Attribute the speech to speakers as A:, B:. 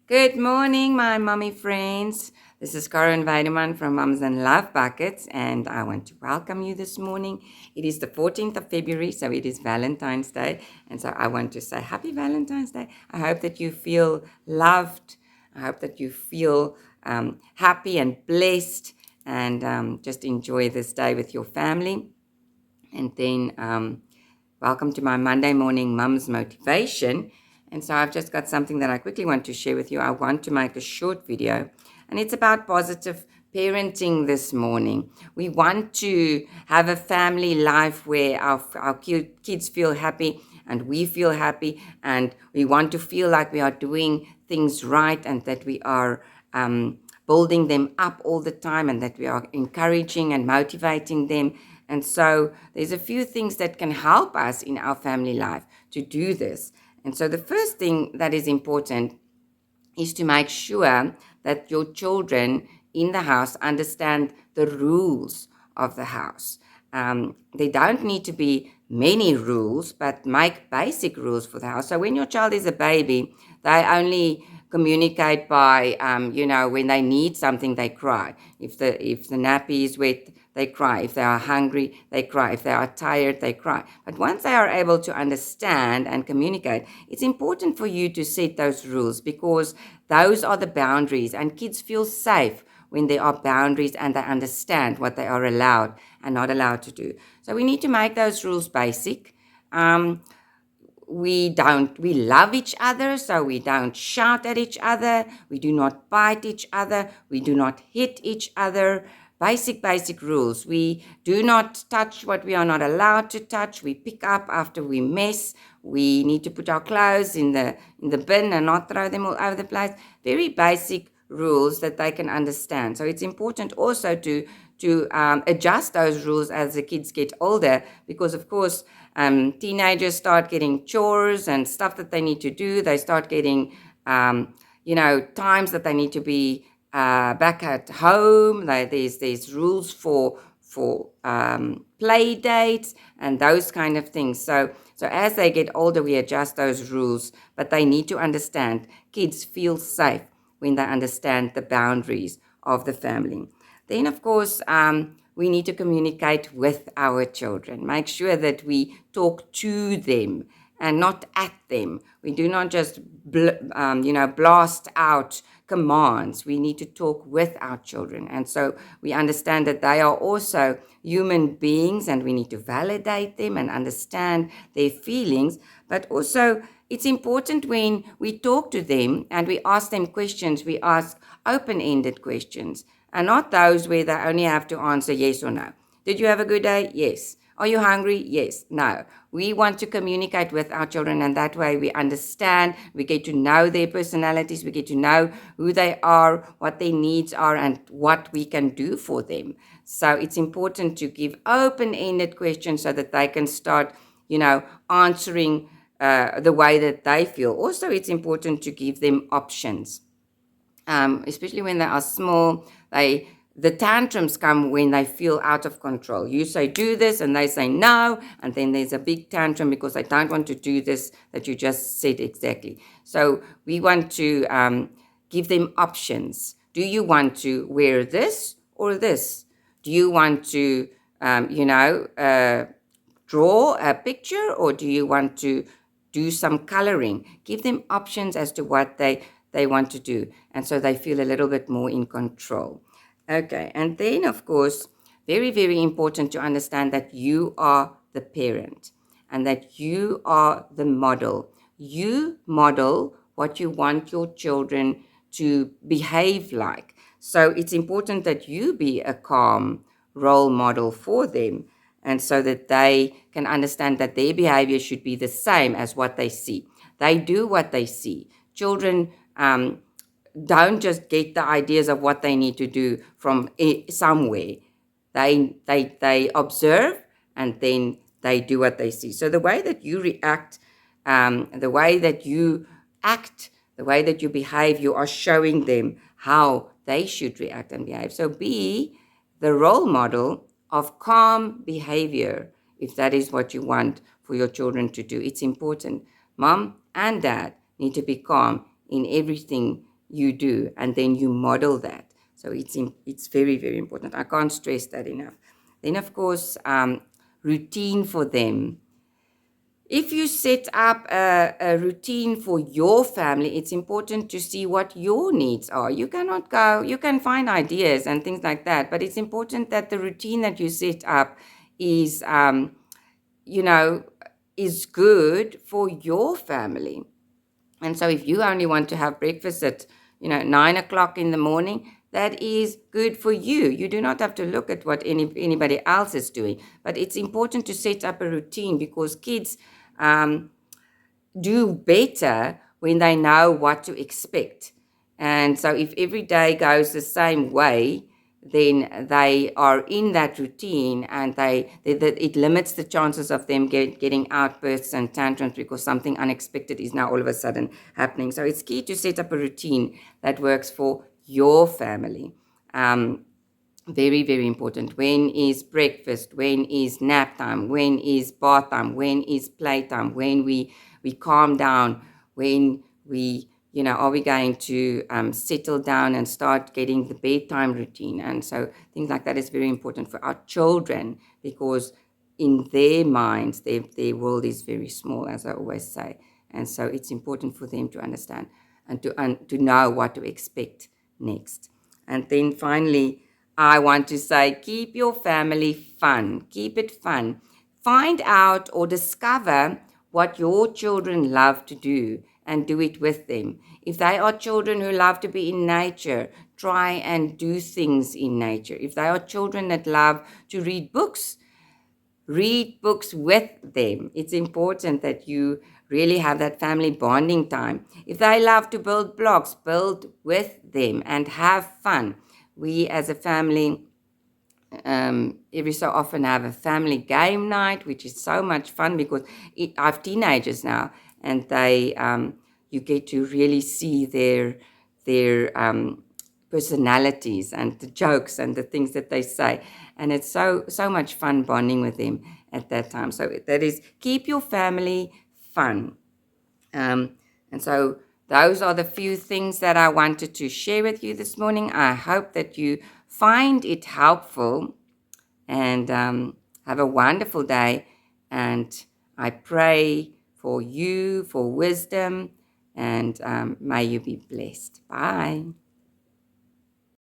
A: Good morning, my mommy friends. This is Karen Weideman from Mums and Love Buckets, and I want to welcome you this morning. It is the 14th of February, so it is Valentine's Day, and so I want to say Happy Valentine's Day. I hope that you feel loved. I hope that you feel happy and blessed, and just enjoy this day with your family. And then welcome to my Monday morning Mum's Motivation. And so I've just got something that I quickly want to share with you. I want to make a short video, and it's about positive parenting this morning. We want to have a family life where our kids feel happy and we feel happy, and we want to feel like we are doing things right and that we are building them up all the time and that we are encouraging and motivating them. And so there's a few things that can help us in our family life to do this. And so the first thing that is important is to make sure that your children in the house understand the rules of the house. There don't need to be many rules, but make basic rules for the house. So when your child is a baby, they only communicate by, when they need something, they cry. If the nappy is wet, they cry. If they are hungry, they cry. If they are tired, they cry. But once they are able to understand and communicate, it's important for you to set those rules, because those are the boundaries, and kids feel safe when there are boundaries and they understand what they are allowed and not allowed to do. So we need to make those rules basic. We love each other, so we don't shout at each other. We do not bite each other. We do not hit each other. Basic rules. We do not touch what we are not allowed to touch. We pick up after we mess. We need to put our clothes in the bin and not throw them all over the place. Very basic rules that they can understand. So it's important also to adjust those rules as the kids get older, because of course teenagers start getting chores and stuff that they need to do. They start getting times that they need to be back at home. There's rules for play dates and those kind of things. So as they get older, we adjust those rules, but they need to understand. Kids feel safe when they understand the boundaries of the family. Then, of course, we need to communicate with our children. Make sure that we talk to them and not at them. We do not just blast out commands. We need to talk with our children. And so we understand that they are also human beings, and we need to validate them and understand their feelings. But also, it's important when we talk to them and we ask them questions, we ask open-ended questions, and not those where they only have to answer yes or no. Did you have a good day? Yes. Are you hungry? Yes. No. We want to communicate with our children, and that way we understand, we get to know their personalities, we get to know who they are, what their needs are, and what we can do for them. So it's important to give open-ended questions so that they can start, answering the way that they feel. Also, it's important to give them options. Especially when they are small, the tantrums come when they feel out of control. You say, do this, and they say no, and then there's a big tantrum because they don't want to do this that you just said exactly. So we want to give them options. Do you want to wear this or this? Do you want to, draw a picture, or do you want to do some coloring? Give them options as to what they want to do, and so they feel a little bit more in control. Okay, and then of course, very, very important to understand that you are the parent and that you are the model. You model what you want your children to behave like. So it's important that you be a calm role model for them, and so that they can understand that their behavior should be the same as what they see. They do what they see. Children don't just get the ideas of what they need to do from somewhere. They observe, and then they do what they see. So the way that you react, the way that you act, the way that you behave, you are showing them how they should react and behave. So be the role model of calm behavior, if that is what you want for your children to do. It's important. Mom and dad need to be calm in everything you do, and then you model that. So it's very, very important. I can't stress that enough. Then, of course, routine for them. If you set up a routine for your family, it's important to see what your needs are. You cannot go, you can find ideas and things like that, but it's important that the routine that you set up is, you know, is good for your family. And so if you only want to have breakfast at, 9 o'clock in the morning, that is good for you. You do not have to look at what anybody else is doing. But it's important to set up a routine, because kids do better when they know what to expect. And so if every day goes the same way, then they are in that routine, and it limits the chances of them getting outbursts and tantrums because something unexpected is now all of a sudden happening. So it's key to set up a routine that works for your family. Very, very important. When is breakfast? When is nap time? When is bath time? When is playtime? When we calm down? When we, are we going to settle down and start getting the bedtime routine? And so things like that is very important for our children, because in their minds, their world is very small, as I always say. And so it's important for them to understand and to know what to expect next. And then finally, I want to say, keep your family fun. Keep it fun. Find out or discover what your children love to do and do it with them. If they are children who love to be in nature, try and do things in nature. If they are children that love to read books with them. It's important that you really have that family bonding time. If they love to build blocks, build with them and have fun. We as a family, every so often have a family game night, which is so much fun, because I have teenagers now, and they you get to really see their personalities and the jokes and the things that they say, and it's so much fun bonding with them at that time. So that is, keep your family fun. And so those are the few things that I wanted to share with you this morning. I hope that you find it helpful, and have a wonderful day. And I pray for you for wisdom, and may you be blessed. Bye.